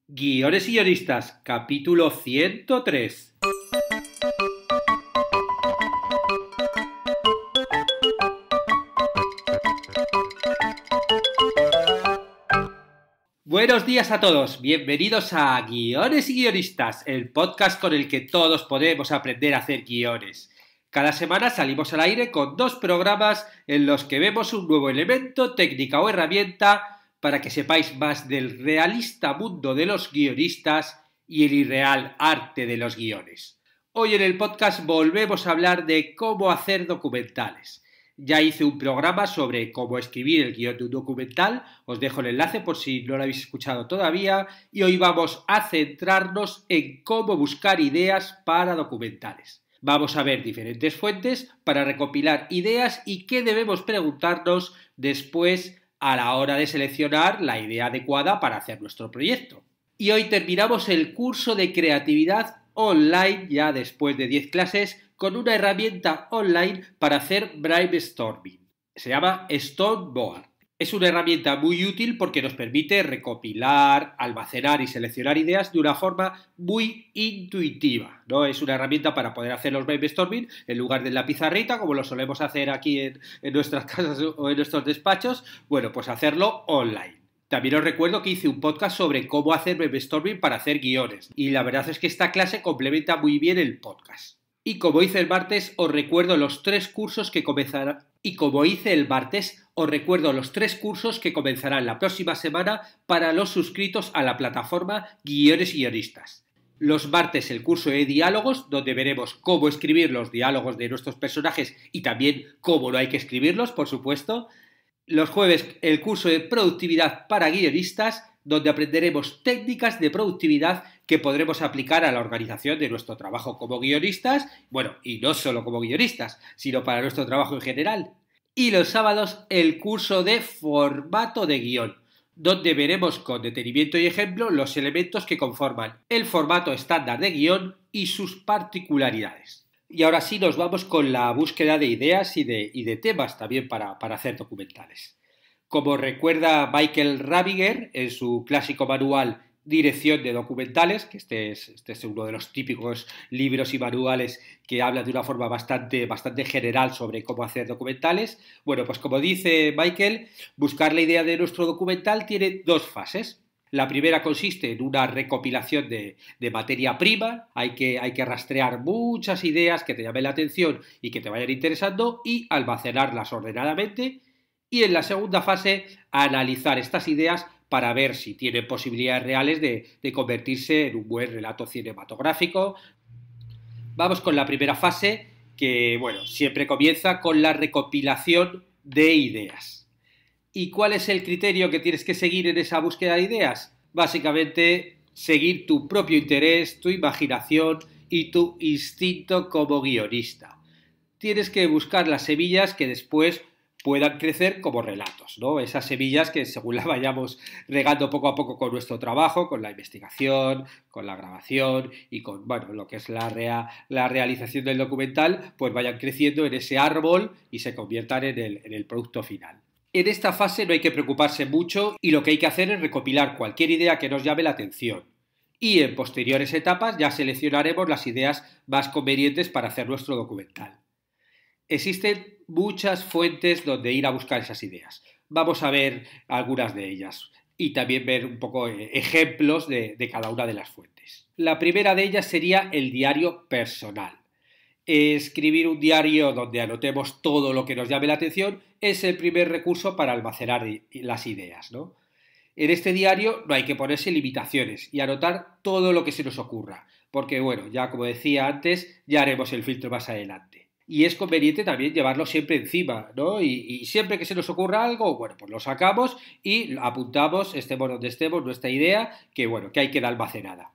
Guiones y guionistas, capítulo 103. Buenos días a todos, bienvenidos a Guiones y guionistas, el podcast con el que todos podemos aprender a hacer guiones. Cada semana salimos al aire con 2 programas en los que vemos un nuevo elemento, técnica o herramienta para que sepáis más del realista mundo de los guionistas y el irreal arte de los guiones. Hoy en el podcast volvemos a hablar de cómo hacer documentales. Ya hice un programa sobre cómo escribir el guión de un documental, os dejo el enlace por si no lo habéis escuchado todavía, y hoy vamos a centrarnos en cómo buscar ideas para documentales. Vamos a ver diferentes fuentes para recopilar ideas y qué debemos preguntarnos después a la hora de seleccionar la idea adecuada para hacer nuestro proyecto. Y hoy terminamos el curso de creatividad online, ya después de 10 clases, con una herramienta online para hacer brainstorming. Se llama Storyboard. Es una herramienta muy útil porque nos permite recopilar, almacenar y seleccionar ideas de una forma muy intuitiva, ¿no? Es una herramienta para poder hacer los brainstorming en lugar de la pizarrita, como lo solemos hacer aquí en nuestras casas o en nuestros despachos. Bueno, pues hacerlo online. También os recuerdo que hice un podcast sobre cómo hacer brainstorming para hacer guiones. Y la verdad es que esta clase complementa muy bien el podcast. Y como hice el martes, os recuerdo los 3 cursos que comenzarán. La próxima semana para los suscritos a la plataforma Guiones y Guionistas. Los martes el curso de diálogos, donde veremos cómo escribir los diálogos de nuestros personajes y también cómo no hay que escribirlos, por supuesto. Los jueves el curso de productividad para guionistas, donde aprenderemos técnicas de productividad que podremos aplicar a la organización de nuestro trabajo como guionistas, bueno, y no solo como guionistas, sino para nuestro trabajo en general. Y los sábados el curso de formato de guión, donde veremos con detenimiento y ejemplo los elementos que conforman el formato estándar de guión y sus particularidades. Y ahora sí nos vamos con la búsqueda de ideas y de temas también para hacer documentales. Como recuerda Michael Rabiger en su clásico manual Dirección de documentales, que este es uno de los típicos libros y manuales que habla de una forma bastante general sobre cómo hacer documentales. Bueno, pues como dice Michael, buscar la idea de nuestro documental tiene 2 fases. La primera consiste en una recopilación de materia prima, hay que rastrear muchas ideas que te llamen la atención y que te vayan interesando y almacenarlas ordenadamente. Y en la segunda fase, analizar estas ideas para ver si tienen posibilidades reales de convertirse en un buen relato cinematográfico. Vamos con la primera fase, que bueno, siempre comienza con la recopilación de ideas. ¿Y cuál es el criterio que tienes que seguir en esa búsqueda de ideas? Básicamente, seguir tu propio interés, tu imaginación y tu instinto como guionista. Tienes que buscar las semillas que después puedan crecer como relatos, ¿no? Esas semillas que según las vayamos regando poco a poco con nuestro trabajo, con la investigación, con la grabación y con, bueno, lo que es la realización del documental, pues vayan creciendo en ese árbol y se conviertan en el producto final. En esta fase no hay que preocuparse mucho y lo que hay que hacer es recopilar cualquier idea que nos llame la atención. Y en posteriores etapas ya seleccionaremos las ideas más convenientes para hacer nuestro documental. Existen muchas fuentes donde ir a buscar esas ideas. Vamos a ver algunas de ellas y también ver un poco ejemplos de cada una de las fuentes. La primera de ellas sería el diario personal. Escribir un diario donde anotemos todo lo que nos llame la atención es el primer recurso para almacenar las ideas, ¿no? En este diario no hay que ponerse limitaciones y anotar todo lo que se nos ocurra, porque bueno, ya como decía antes, ya haremos el filtro más adelante. Y es conveniente también llevarlo siempre encima, ¿no? Y siempre que se nos ocurra algo, bueno, pues lo sacamos y apuntamos, estemos donde estemos, nuestra idea, que bueno, que ahí queda almacenada.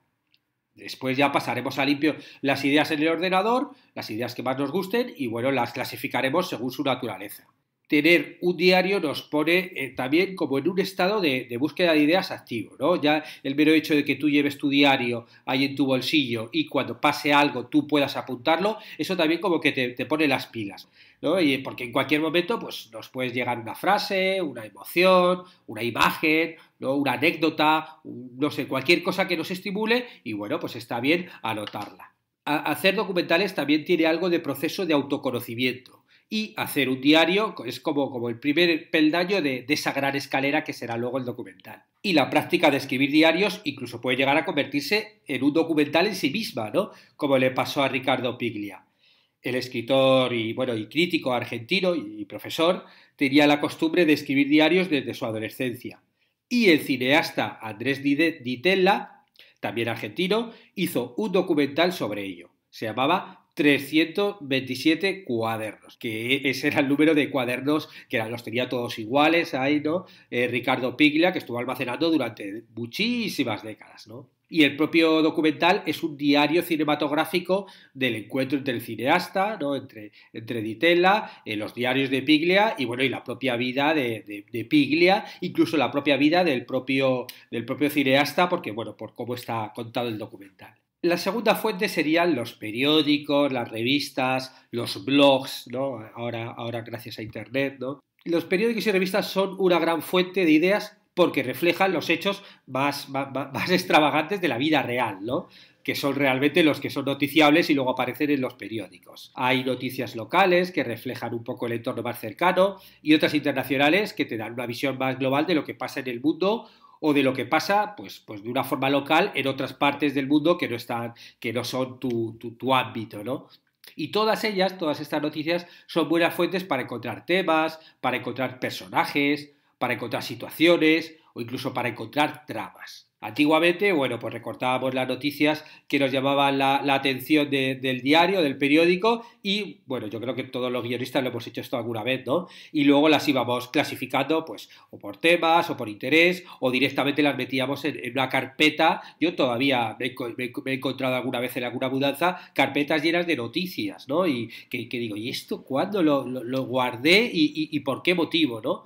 Después ya pasaremos a limpio las ideas en el ordenador, las ideas que más nos gusten y bueno, las clasificaremos según su naturaleza. tener un diario nos pone también como en un estado de búsqueda de ideas activo, ¿no? Ya el mero hecho de que tú lleves tu diario ahí en tu bolsillo y cuando pase algo tú puedas apuntarlo, eso también como que te pone las pilas, ¿no? Y porque en cualquier momento pues nos puede llegar una frase, una emoción, una imagen, ¿no? Una anécdota, no sé, cualquier cosa que nos estimule y bueno, pues está bien anotarla. Hacer documentales también tiene algo de proceso de autoconocimiento y hacer un diario es como el primer peldaño de esa gran escalera que será luego el documental. Y la práctica de escribir diarios incluso puede llegar a convertirse en un documental en sí misma, ¿no? Como le pasó a Ricardo Piglia. El escritor y, bueno, y crítico argentino y profesor tenía la costumbre de escribir diarios desde su adolescencia. Y el cineasta Andrés Di Tella, también argentino, hizo un documental sobre ello. Se llamaba 327 cuadernos, que ese era el número de cuadernos que los tenía todos iguales ahí, ¿no? Ricardo Piglia, que estuvo almacenando durante muchísimas décadas, ¿no? Y el propio documental es un diario cinematográfico del encuentro entre el cineasta, ¿no? entre Di Tella, los diarios de Piglia y bueno, y la propia vida de Piglia, incluso la propia vida del propio cineasta, porque bueno, por cómo está contado el documental. La segunda fuente serían los periódicos, las revistas, los blogs, ¿no? Ahora gracias a Internet, ¿no? Los periódicos y revistas son una gran fuente de ideas porque reflejan los hechos más extravagantes de la vida real, ¿no? Que son realmente los que son noticiables y luego aparecen en los periódicos. Hay noticias locales que reflejan un poco el entorno más cercano y otras internacionales que te dan una visión más global de lo que pasa en el mundo o de lo que pasa pues de una forma local en otras partes del mundo que no son tu ámbito, ¿no? Y todas estas noticias son buenas fuentes para encontrar temas, para encontrar personajes, para encontrar situaciones o incluso para encontrar tramas. Antiguamente, bueno, pues recortábamos las noticias que nos llamaban la atención del diario, del periódico y, bueno, yo creo que todos los guionistas lo hemos hecho esto alguna vez, ¿no? Y luego las íbamos clasificando, pues, o por temas, o por interés, o directamente las metíamos en una carpeta. Yo todavía me he encontrado alguna vez en alguna mudanza carpetas llenas de noticias, ¿no? Y que digo, ¿y esto cuándo lo guardé y por qué motivo, ¿no?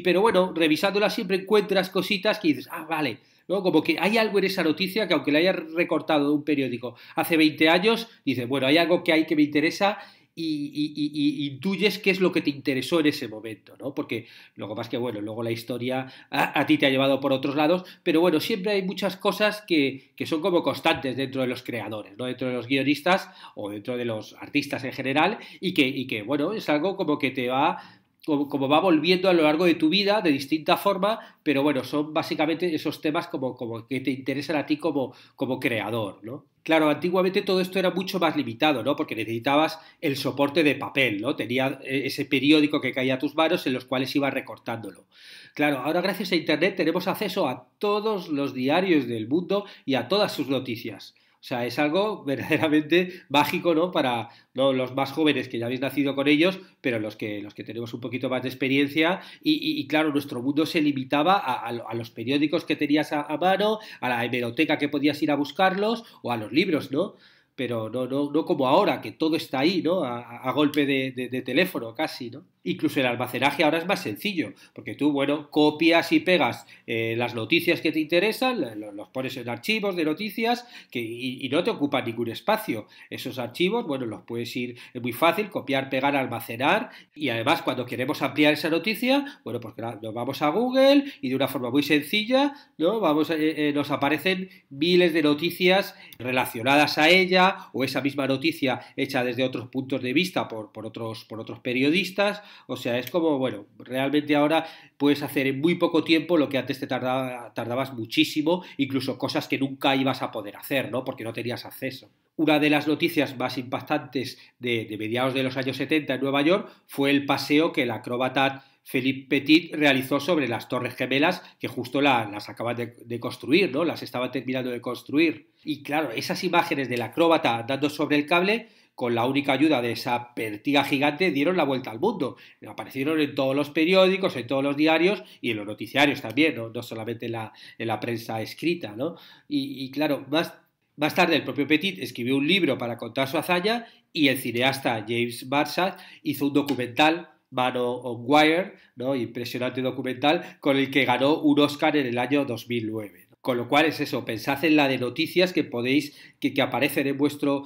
Pero bueno, revisándolas siempre encuentras cositas que dices, ah, vale, ¿no? Como que hay algo en esa noticia que aunque la hayas recortado de un periódico hace 20 años, dices, bueno, hay algo que me interesa y intuyes qué es lo que te interesó en ese momento, ¿no? Porque luego más que, bueno, luego la historia a ti te ha llevado por otros lados, pero bueno, siempre hay muchas cosas que son como constantes dentro de los creadores, ¿no? Dentro de los guionistas o dentro de los artistas en general y que bueno, es algo como que te va como va volviendo a lo largo de tu vida de distinta forma, pero bueno, son básicamente esos temas como que te interesan a ti como creador, ¿no? Claro, antiguamente todo esto era mucho más limitado, ¿no? Porque necesitabas el soporte de papel, ¿no? Tenía ese periódico que caía a tus manos en los cuales ibas recortándolo. Claro, ahora gracias a Internet tenemos acceso a todos los diarios del mundo y a todas sus noticias. O sea, es algo verdaderamente mágico, ¿no? Para ¿no? los más jóvenes que ya habéis nacido con ellos, pero los que tenemos un poquito más de experiencia. Y claro, nuestro mundo se limitaba a los periódicos que tenías a mano, a la hemeroteca que podías ir a buscarlos o a los libros, ¿no? Pero no como ahora, que todo está ahí, ¿no? A golpe de teléfono casi, ¿no? Incluso el almacenaje ahora es más sencillo, porque tú, bueno, copias y pegas las noticias que te interesan, los pones en archivos de noticias y no te ocupan ningún espacio. Esos archivos, bueno, los puedes ir, es muy fácil, copiar, pegar, almacenar y además cuando queremos ampliar esa noticia, bueno, pues nos vamos a Google y de una forma muy sencilla, ¿no? Nos aparecen miles de noticias relacionadas a ella o esa misma noticia hecha desde otros puntos de vista por otros periodistas. O sea, es como, bueno, realmente ahora puedes hacer en muy poco tiempo lo que antes te tardabas muchísimo, incluso cosas que nunca ibas a poder hacer, ¿no? Porque no tenías acceso. Una de las noticias más impactantes de mediados de los años 70 en Nueva York fue el paseo que el acróbata Philippe Petit realizó sobre las Torres Gemelas que justo las acaban de construir, ¿no? Las estaban terminando de construir. Y claro, esas imágenes del acróbata andando sobre el cable con la única ayuda de esa pértiga gigante dieron la vuelta al mundo. Aparecieron en todos los periódicos, en todos los diarios y en los noticiarios también, no solamente en la prensa escrita, ¿no? Y claro, más tarde el propio Petit escribió un libro para contar su hazaña y el cineasta James Marshall hizo un documental Man on Wire, ¿no? Impresionante documental con el que ganó un Oscar en el año 2009. Con lo cual es eso, pensad en la de noticias que podéis, que aparecen en vuestro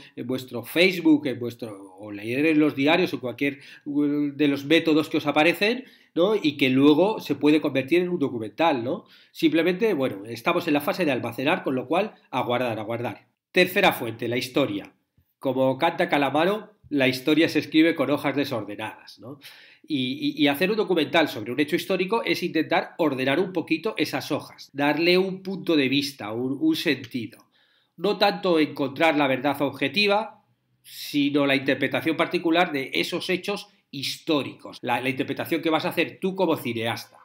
Facebook, o leer en los diarios o cualquier de los métodos que os aparecen, ¿no? Y que luego se puede convertir en un documental, ¿no? Simplemente, bueno, estamos en la fase de almacenar, con lo cual, aguardar. Tercera fuente, la historia. Como canta Calamaro, la historia se escribe con hojas desordenadas, ¿no? Y hacer un documental sobre un hecho histórico es intentar ordenar un poquito esas hojas, darle un punto de vista, un sentido. No tanto encontrar la verdad objetiva, sino la interpretación particular de esos hechos históricos, la interpretación que vas a hacer tú como cineasta.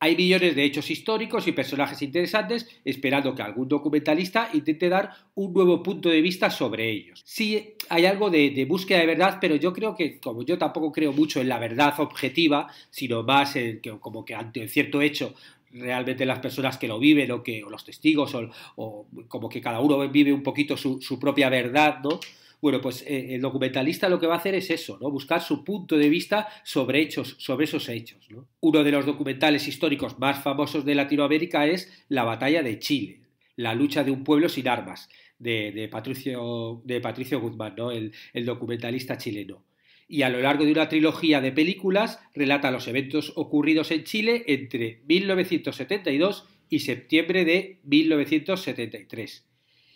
Hay millones de hechos históricos y personajes interesantes esperando que algún documentalista intente dar un nuevo punto de vista sobre ellos. Sí, hay algo de búsqueda de verdad, pero yo creo que, como yo tampoco creo mucho en la verdad objetiva, sino más en que, como que ante cierto hecho realmente las personas que lo viven o los testigos o como que cada uno vive un poquito su propia verdad, ¿no? Bueno, pues el documentalista lo que va a hacer es eso, ¿no? Buscar su punto de vista sobre esos hechos, ¿no? Uno de los documentales históricos más famosos de Latinoamérica es La Batalla de Chile, la lucha de un pueblo sin armas, de Patricio Guzmán, ¿no? El documentalista chileno. Y a lo largo de una trilogía de películas relata los eventos ocurridos en Chile entre 1972 y septiembre de 1973.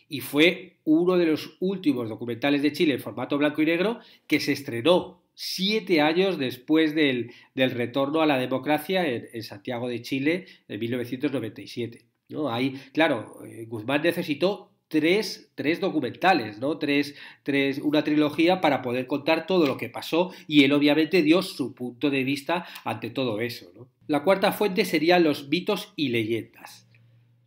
Y fue uno de los últimos documentales de Chile en formato blanco y negro que se estrenó 7 años después del retorno a la democracia en Santiago de Chile en 1997, ¿no? Ahí, claro, Guzmán necesitó tres documentales, ¿no? Una trilogía para poder contar todo lo que pasó y él obviamente dio su punto de vista ante todo eso, ¿no? La cuarta fuente serían los mitos y leyendas.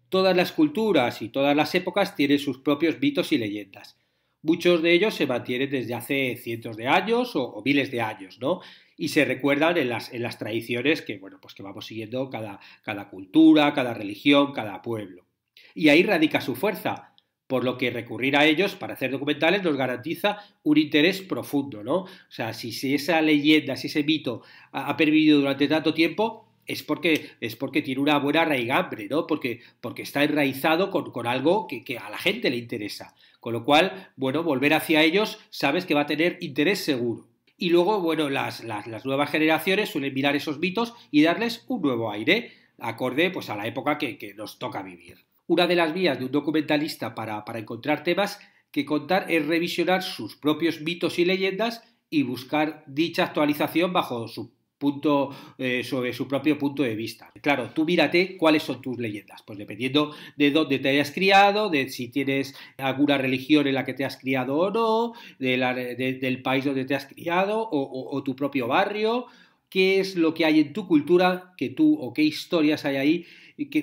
Todas las culturas y todas las épocas tienen sus propios mitos y leyendas. Muchos de ellos se mantienen desde hace cientos de años o miles de años, ¿no? Y se recuerdan en las tradiciones que, bueno, pues que vamos siguiendo cada cultura, cada religión, cada pueblo. Y ahí radica su fuerza, por lo que recurrir a ellos para hacer documentales nos garantiza un interés profundo, ¿no? O sea, si esa leyenda, si ese mito ha pervivido durante tanto tiempo, es porque tiene una buena raigambre, ¿no? Porque está enraizado con algo que a la gente le interesa. Con lo cual, bueno, volver hacia ellos sabes que va a tener interés seguro. Y luego, bueno, las nuevas generaciones suelen mirar esos mitos y darles un nuevo aire, acorde pues a la época que nos toca vivir. Una de las vías de un documentalista para encontrar temas que contar es revisionar sus propios mitos y leyendas y buscar dicha actualización bajo sobre su propio punto de vista. Claro, tú mírate cuáles son tus leyendas, pues dependiendo de dónde te hayas criado, de si tienes alguna religión en la que te has criado o no, del país donde te has criado o tu propio barrio, qué es lo que hay en tu cultura o qué historias hay ahí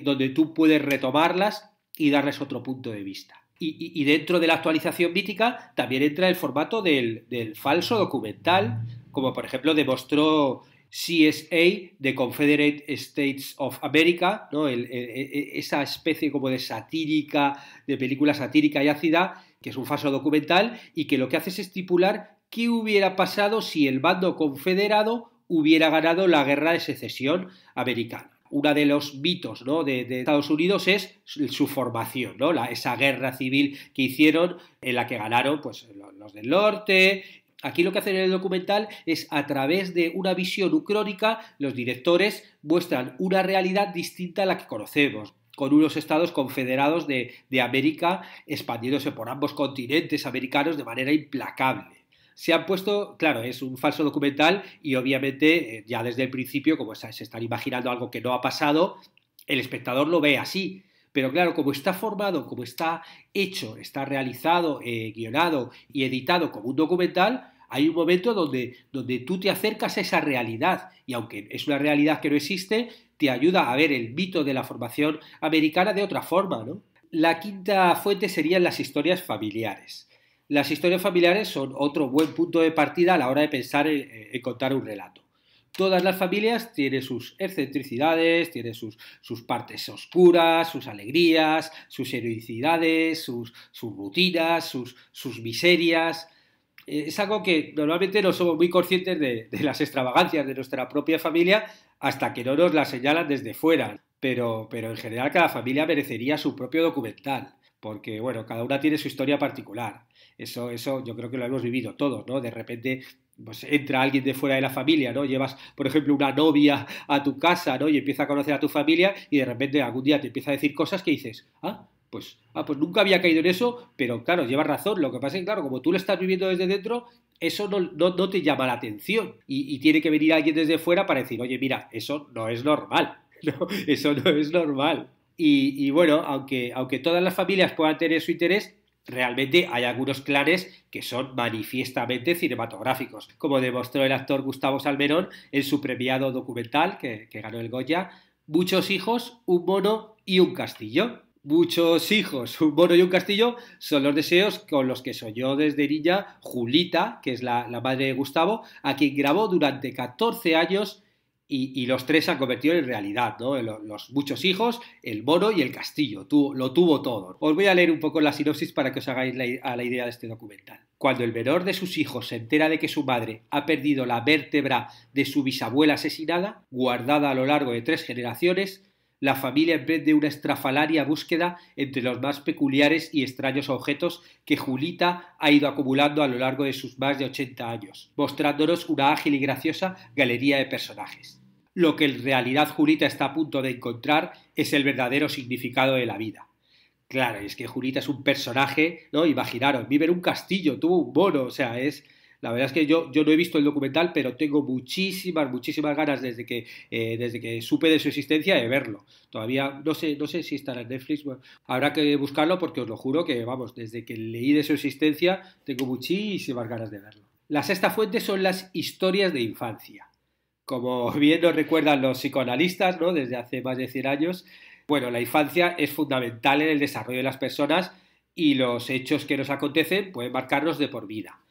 donde tú puedes retomarlas y darles otro punto de vista. Y dentro de la actualización mítica también entra el formato del falso documental, como por ejemplo demostró CSA, de Confederate States of America, ¿no? Esa especie como de película satírica y ácida, que es un falso documental y que lo que hace es estipular qué hubiera pasado si el bando confederado hubiera ganado la guerra de secesión americana. Uno de los mitos, ¿no?, de Estados Unidos es su formación, ¿no? Esa guerra civil que hicieron en la que ganaron pues, los del norte. Aquí lo que hacen en el documental es, a través de una visión ucrónica, los directores muestran una realidad distinta a la que conocemos, con unos estados confederados de América expandiéndose por ambos continentes americanos de manera implacable. Se han puesto, claro, es un falso documental y obviamente ya desde el principio, como se están imaginando algo que no ha pasado, el espectador lo ve así. Pero claro, como está formado, como está hecho, está realizado, guionado y editado como un documental, hay un momento donde tú te acercas a esa realidad y aunque es una realidad que no existe, te ayuda a ver el mito de la formación americana de otra forma, ¿no? La quinta fuente serían las historias familiares. Las historias familiares son otro buen punto de partida a la hora de pensar en contar un relato. Todas las familias tienen sus excentricidades, tienen sus partes oscuras, sus alegrías, sus heroicidades, sus rutinas, sus miserias. Es algo que normalmente no somos muy conscientes de las extravagancias de nuestra propia familia hasta que no nos la señalan desde fuera. Pero en general cada familia merecería su propio documental, porque bueno, cada una tiene su historia particular. Eso yo creo que lo hemos vivido todos, ¿no? De repente pues entra alguien de fuera de la familia, ¿no? Llevas, por ejemplo, una novia a tu casa, ¿no? Y empieza a conocer a tu familia y de repente algún día te empieza a decir cosas que dices, pues nunca había caído en eso, pero claro, llevas razón. Lo que pasa es que, claro, como tú lo estás viviendo desde dentro, eso no te llama la atención. Y tiene que venir alguien desde fuera para decir, oye, mira, eso no es normal. No, eso no es normal. Y bueno, aunque todas las familias puedan tener su interés, realmente hay algunos clanes que son manifiestamente cinematográficos, como demostró el actor Gustavo Salmerón en su premiado documental que ganó el Goya, Muchos hijos, un mono y un castillo. Muchos hijos, un mono y un castillo son los deseos con los que soñó desde niña Julita, que es la madre de Gustavo, a quien grabó durante 14 años y los tres se han convertido en realidad, ¿no? Los muchos hijos, el mono y el castillo, lo tuvo todo. Os voy a leer un poco la sinopsis para que os hagáis a la idea de este documental. Cuando el menor de sus hijos se entera de que su madre ha perdido la vértebra de su bisabuela asesinada, guardada a lo largo de 3 generaciones, la familia emprende una estrafalaria búsqueda entre los más peculiares y extraños objetos que Julita ha ido acumulando a lo largo de sus más de 80 años, mostrándonos una ágil y graciosa galería de personajes. Lo que en realidad Julita está a punto de encontrar es el verdadero significado de la vida. Claro, es que Julita es un personaje, ¿no? Imaginaros, vive en un castillo, tuvo un mono, o sea, es... La verdad es que yo no he visto el documental, pero tengo muchísimas ganas desde que supe de su existencia de verlo. Todavía no sé si estará en Netflix. Bueno, habrá que buscarlo porque os lo juro que, vamos, desde que leí de su existencia tengo muchísimas ganas de verlo. La sexta fuente son las historias de infancia. Como bien nos recuerdan los psicoanalistas, ¿no? Desde hace más de 100 años, bueno, la infancia es fundamental en el desarrollo de las personas y los hechos que nos acontecen pueden marcarnos de por vida.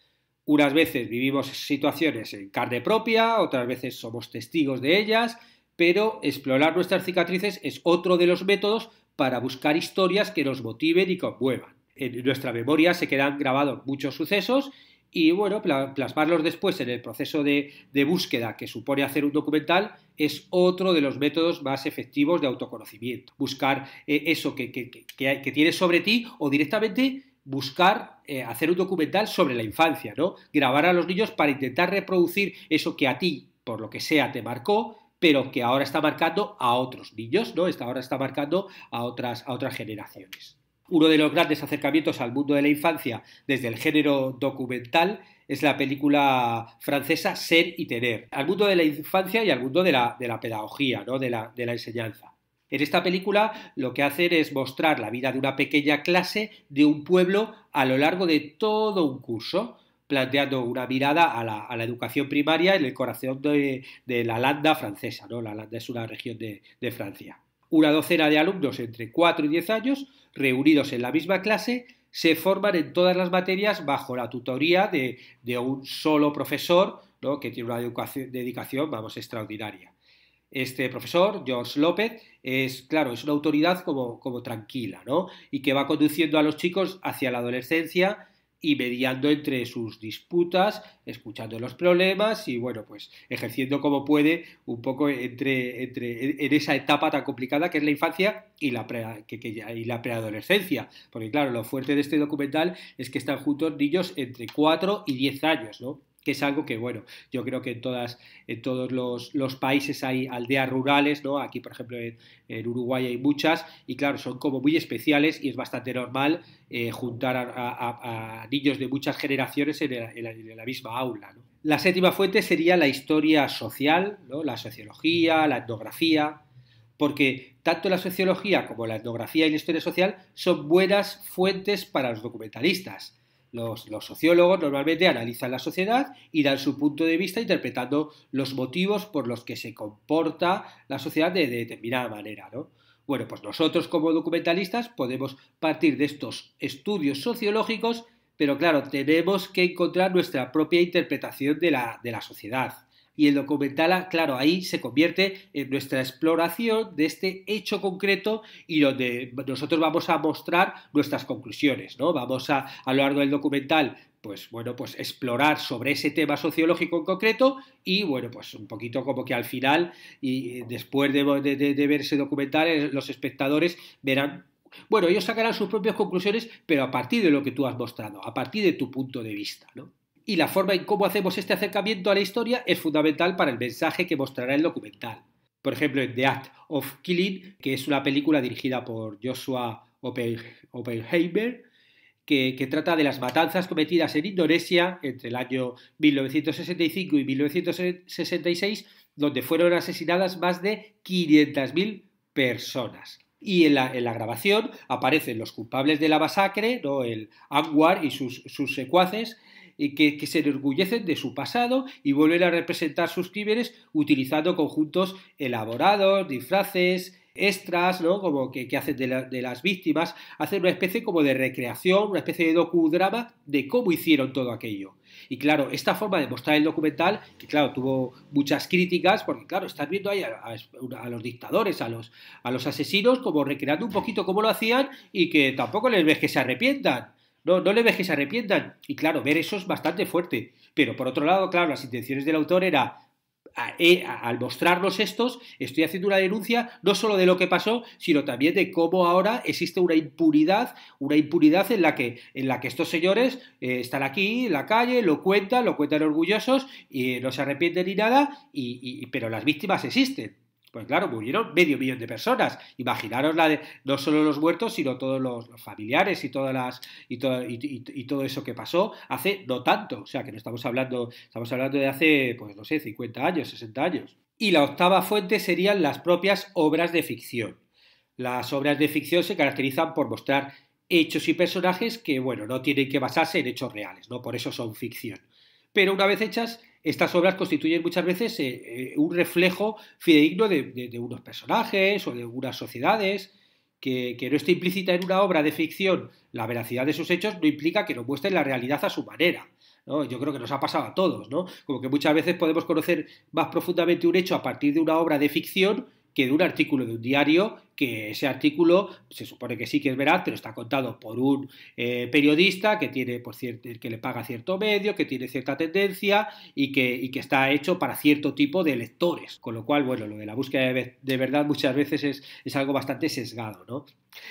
Unas veces vivimos situaciones en carne propia, otras veces somos testigos de ellas, pero explorar nuestras cicatrices es otro de los métodos para buscar historias que nos motiven y conmuevan. En nuestra memoria se quedan grabados muchos sucesos y bueno, plasmarlos después en el proceso de búsqueda que supone hacer un documental es otro de los métodos más efectivos de autoconocimiento. Buscar eso que tienes sobre ti o directamente buscar hacer un documental sobre la infancia, ¿no? Grabar a los niños para intentar reproducir eso que a ti, por lo que sea, te marcó, pero que ahora está marcando a otros niños, ¿no? Ahora está marcando a otras generaciones. Uno de los grandes acercamientos al mundo de la infancia desde el género documental es la película francesa Ser y Tener, al mundo de la infancia y al mundo de la pedagogía, ¿no? de la enseñanza. En esta película lo que hacen es mostrar la vida de una pequeña clase de un pueblo a lo largo de todo un curso, planteando una mirada a la educación primaria en el corazón de la Landa francesa, ¿no? La Landa es una región de Francia. Una docena de alumnos entre 4 y 10 años, reunidos en la misma clase, se forman en todas las materias bajo la tutoría de un solo profesor, ¿no? Que tiene una dedicación, vamos, extraordinaria. Este profesor, George López, es una autoridad como tranquila, ¿no? Y que va conduciendo a los chicos hacia la adolescencia y mediando entre sus disputas, escuchando los problemas y, bueno, pues ejerciendo como puede un poco en esa etapa tan complicada que es la infancia y la preadolescencia. Porque, claro, lo fuerte de este documental es que están juntos niños entre 4 y 10 años, ¿no? Que es algo que, bueno, yo creo que en todos los países hay aldeas rurales, ¿no? Aquí, por ejemplo, en Uruguay hay muchas y, claro, son como muy especiales y es bastante normal juntar a niños de muchas generaciones en la misma aula, ¿no? La séptima fuente sería la historia social, ¿no? La sociología, la etnografía, porque tanto la sociología como la etnografía y la historia social son buenas fuentes para los documentalistas. Los sociólogos normalmente analizan la sociedad y dan su punto de vista interpretando los motivos por los que se comporta la sociedad de determinada manera, ¿no? Bueno, pues nosotros como documentalistas podemos partir de estos estudios sociológicos, pero claro, tenemos que encontrar nuestra propia interpretación de la sociedad. Y el documental, claro, ahí se convierte en nuestra exploración de este hecho concreto y donde nosotros vamos a mostrar nuestras conclusiones, ¿no? Vamos a lo largo del documental, pues bueno, pues explorar sobre ese tema sociológico en concreto y bueno, pues un poquito como que al final y después de ver ese documental los espectadores verán, bueno, ellos sacarán sus propias conclusiones, pero a partir de lo que tú has mostrado, a partir de tu punto de vista, ¿no? Y la forma en cómo hacemos este acercamiento a la historia es fundamental para el mensaje que mostrará el documental. Por ejemplo, en The Act of Killing, que es una película dirigida por Joshua Oppenheimer, que trata de las matanzas cometidas en Indonesia entre el año 1965 y 1966, donde fueron asesinadas más de 500.000 personas. Y en la grabación aparecen los culpables de la masacre, ¿no? El Anwar y sus secuaces, que se enorgullecen de su pasado y vuelven a representar sus crímenes utilizando conjuntos elaborados, disfraces, extras, ¿no? Como que hacen de las víctimas, hacen una especie como de recreación, una especie de docudrama de cómo hicieron todo aquello. Y claro, esta forma de mostrar el documental, que claro, tuvo muchas críticas, porque claro, estás viendo ahí a los dictadores, a los asesinos, como recreando un poquito cómo lo hacían y que tampoco les ves que se arrepientan. No le ves que se arrepientan. Y claro, ver eso es bastante fuerte. Pero por otro lado, claro, las intenciones del autor era, al mostrarnos estos, estoy haciendo una denuncia no solo de lo que pasó, sino también de cómo ahora existe una impunidad en la que estos señores están aquí en la calle, lo cuentan orgullosos y no se arrepienten ni nada, pero las víctimas existen. Pues claro, murieron 500.000 de personas. Imaginaros no solo los muertos, sino todos los familiares y todo eso que pasó hace no tanto. O sea, que no estamos hablando de hace, pues no sé, 50 años, 60 años. Y la octava fuente serían las propias obras de ficción. Las obras de ficción se caracterizan por mostrar hechos y personajes que, bueno, no tienen que basarse en hechos reales, ¿no? Por eso son ficción. Pero una vez hechas, estas obras constituyen muchas veces un reflejo fidedigno de unos personajes o de unas sociedades, que no esté implícita en una obra de ficción la veracidad de sus hechos no implica que nos muestren la realidad a su manera, ¿no? Yo creo que nos ha pasado a todos, ¿no? Como que muchas veces podemos conocer más profundamente un hecho a partir de una obra de ficción que de un artículo de un diario, que ese artículo se supone que sí que es veraz, pero está contado por un periodista que tiene, que le paga cierto medio, que tiene cierta tendencia y que está hecho para cierto tipo de lectores. Con lo cual, bueno, lo de la búsqueda de verdad muchas veces es algo bastante sesgado, ¿no?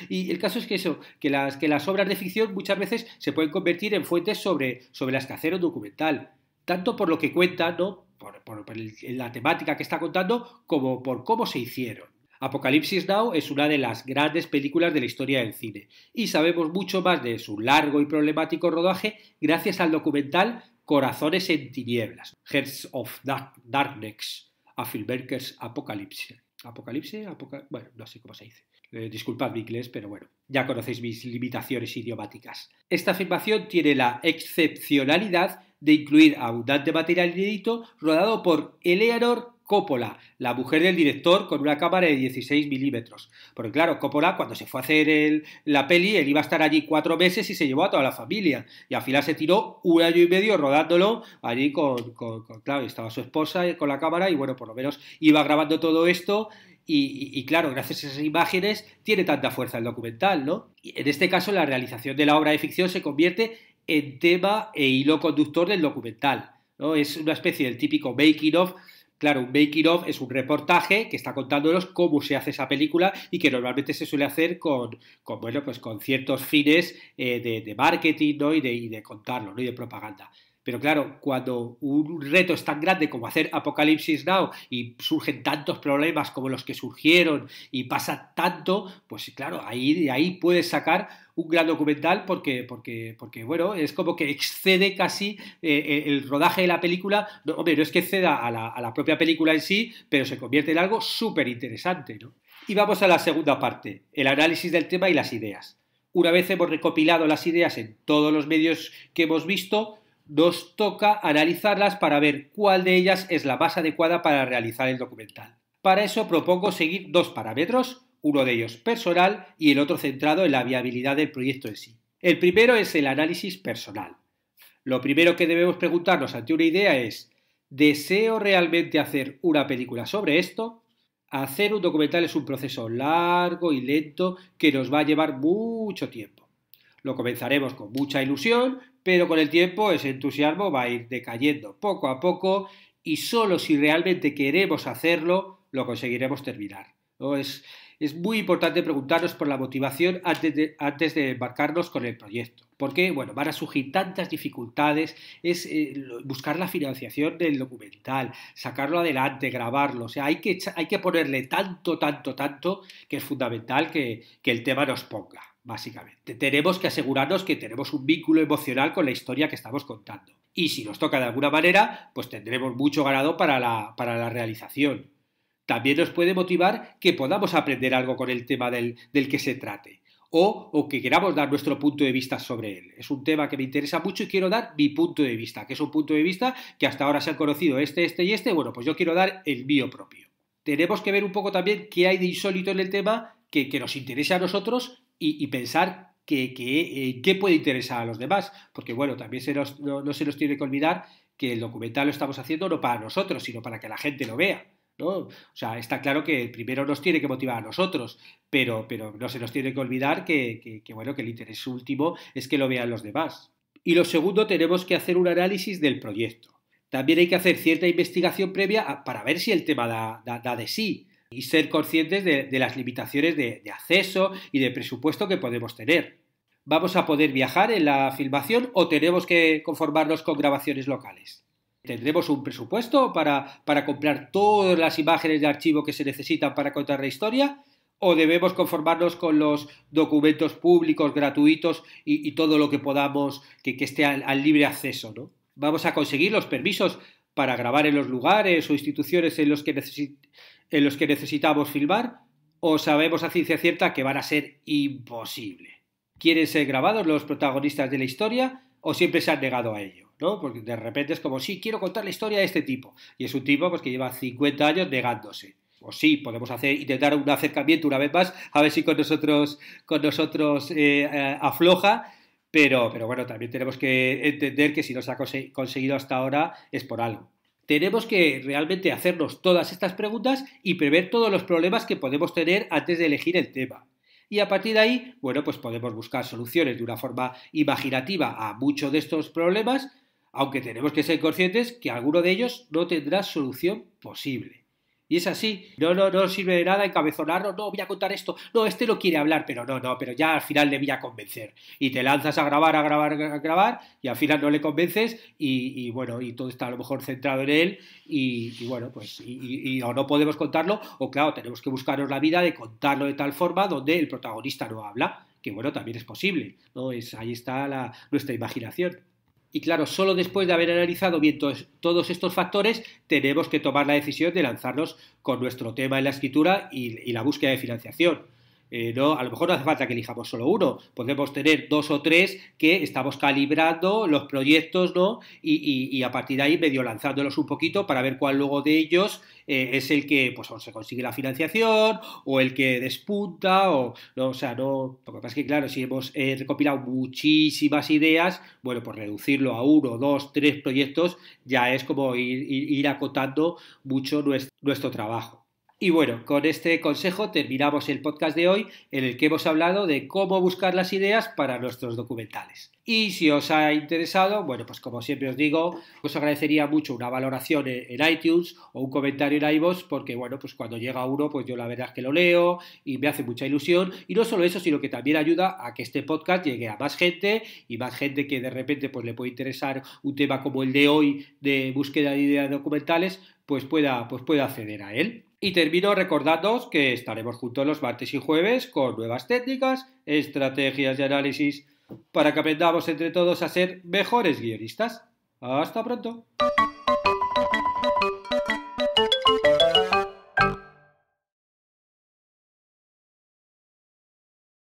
Y el caso es que las obras de ficción muchas veces se pueden convertir en fuentes sobre las que hacer un documental, tanto por lo que cuentan, ¿no? Por la temática que está contando, como por cómo se hicieron. Apocalipsis Now es una de las grandes películas de la historia del cine y sabemos mucho más de su largo y problemático rodaje gracias al documental Corazones en Tinieblas, Hearts of Darkness, a Filmmakers Apocalypse. Bueno, no sé cómo se dice. Disculpad mi inglés, pero bueno, ya conocéis mis limitaciones idiomáticas. Esta afirmación tiene la excepcionalidad de incluir abundante material inédito rodado por Eleanor Coppola, la mujer del director, con una cámara de 16 milímetros. Porque claro, Coppola, cuando se fue a hacer la peli, él iba a estar allí 4 meses y se llevó a toda la familia. Y al final se tiró 1 año y medio rodándolo allí claro, estaba su esposa con la cámara y bueno, por lo menos iba grabando todo esto. Y claro, gracias a esas imágenes tiene tanta fuerza el documental, ¿no? Y en este caso, la realización de la obra de ficción se convierte en tema e hilo conductor del documental, ¿no? Es una especie del típico making of. Claro, un making of es un reportaje que está contándonos cómo se hace esa película y que normalmente se suele hacer con ciertos fines de marketing, ¿no? y de contarlo, ¿no? y de propaganda. Pero claro, cuando un reto es tan grande como hacer Apocalipsis Now y surgen tantos problemas como los que surgieron y pasa tanto, pues claro, de ahí puedes sacar un gran documental porque bueno, es como que excede casi el rodaje de la película. No, hombre, no es que exceda a la propia película en sí, pero se convierte en algo súper interesante, ¿no? Y vamos a la segunda parte, el análisis del tema y las ideas. Una vez hemos recopilado las ideas en todos los medios que hemos visto, nos toca analizarlas para ver cuál de ellas es la más adecuada para realizar el documental. Para eso propongo seguir 2 parámetros, uno de ellos personal y el otro centrado en la viabilidad del proyecto en sí. El primero es el análisis personal. Lo primero que debemos preguntarnos ante una idea es: ¿Deseo realmente hacer una película sobre esto? Hacer un documental es un proceso largo y lento que nos va a llevar mucho tiempo. Lo comenzaremos con mucha ilusión, pero con el tiempo ese entusiasmo va a ir decayendo poco a poco y solo si realmente queremos hacerlo lo conseguiremos terminar, ¿no? Es muy importante preguntarnos por la motivación antes de embarcarnos con el proyecto. Porque, bueno, van a surgir tantas dificultades, es buscar la financiación del documental, sacarlo adelante, grabarlo. O sea, hay que ponerle tanto, que es fundamental que el tema nos ponga, básicamente. Tenemos que asegurarnos que tenemos un vínculo emocional con la historia que estamos contando. Y si nos toca de alguna manera, pues tendremos mucho ganado para la realización. También nos puede motivar que podamos aprender algo con el tema del que se trate o que queramos dar nuestro punto de vista sobre él. Es un tema que me interesa mucho y quiero dar mi punto de vista, que es un punto de vista que hasta ahora se han conocido este y este. Bueno, pues yo quiero dar el mío propio. Tenemos que ver un poco también qué hay de insólito en el tema que nos interese a nosotros y pensar qué puede interesar a los demás. Porque bueno, también no se nos tiene que olvidar que el documental lo estamos haciendo no para nosotros, sino para que la gente lo vea, ¿no? O sea, está claro que primero nos tiene que motivar a nosotros, pero no se nos tiene que olvidar bueno, que el interés último es que lo vean los demás. Y lo segundo, tenemos que hacer un análisis del proyecto. También hay que hacer cierta investigación previa para ver si el tema da de sí y ser conscientes de las limitaciones de acceso y de presupuesto que podemos tener. ¿Vamos a poder viajar en la filmación o tenemos que conformarnos con grabaciones locales? ¿Tendremos un presupuesto para comprar todas las imágenes de archivo que se necesitan para contar la historia? ¿O debemos conformarnos con los documentos públicos, gratuitos y todo lo que podamos, que esté al libre acceso, ¿no? ¿Vamos a conseguir los permisos para grabar en los lugares o instituciones en los que necesitamos filmar? ¿O sabemos a ciencia cierta que van a ser imposible? ¿Quieren ser grabados los protagonistas de la historia o siempre se han negado a ello? ¿No? Porque de repente es como, sí, quiero contar la historia de este tipo. Y es un tipo pues, que lleva 50 años negándose. O sí, podemos intentar un acercamiento una vez más, a ver si con nosotros afloja. Pero bueno, también tenemos que entender que si no se ha conseguido hasta ahora es por algo. Tenemos que realmente hacernos todas estas preguntas y prever todos los problemas que podemos tener antes de elegir el tema. Y a partir de ahí, bueno, pues podemos buscar soluciones de una forma imaginativa a muchos de estos problemas, aunque tenemos que ser conscientes que alguno de ellos no tendrá solución posible. Y es así, no sirve de nada encabezonarnos, no, voy a contar esto, no, este no quiere hablar, pero pero ya al final le voy a convencer. Y te lanzas a grabar, y al final no le convences, y bueno, y todo está a lo mejor centrado en él, y bueno, pues, o no podemos contarlo, o claro, tenemos que buscarnos la vida de contarlo de tal forma donde el protagonista no habla, que bueno, también es posible, ¿no? Ahí está nuestra imaginación. Y claro, solo después de haber analizado bien todos estos factores, tenemos que tomar la decisión de lanzarnos con nuestro tema en la escritura y la búsqueda de financiación. A lo mejor no hace falta que elijamos solo uno, podemos tener 2 o 3 que estamos calibrando los proyectos, ¿no? Y a partir de ahí medio lanzándolos un poquito para ver cuál luego de ellos es el que pues, o se consigue la financiación o el que despunta o sea, no. Lo que pasa es que claro, si hemos recopilado muchísimas ideas, bueno, pues reducirlo a 1, 2, 3 proyectos ya es como ir acotando mucho nuestro trabajo. Y bueno, con este consejo terminamos el podcast de hoy en el que hemos hablado de cómo buscar las ideas para nuestros documentales. Y si os ha interesado, bueno, pues como siempre os digo, os agradecería mucho una valoración en iTunes o un comentario en iVoox porque, bueno, pues cuando llega uno, pues yo la verdad es que lo leo y me hace mucha ilusión. Y no solo eso, sino que también ayuda a que este podcast llegue a más gente y más gente que de repente pues le puede interesar un tema como el de hoy de búsqueda de ideas documentales, pues pueda acceder a él. Y termino recordándoos que estaremos juntos los martes y jueves con nuevas técnicas, estrategias y análisis para que aprendamos entre todos a ser mejores guionistas. ¡Hasta pronto!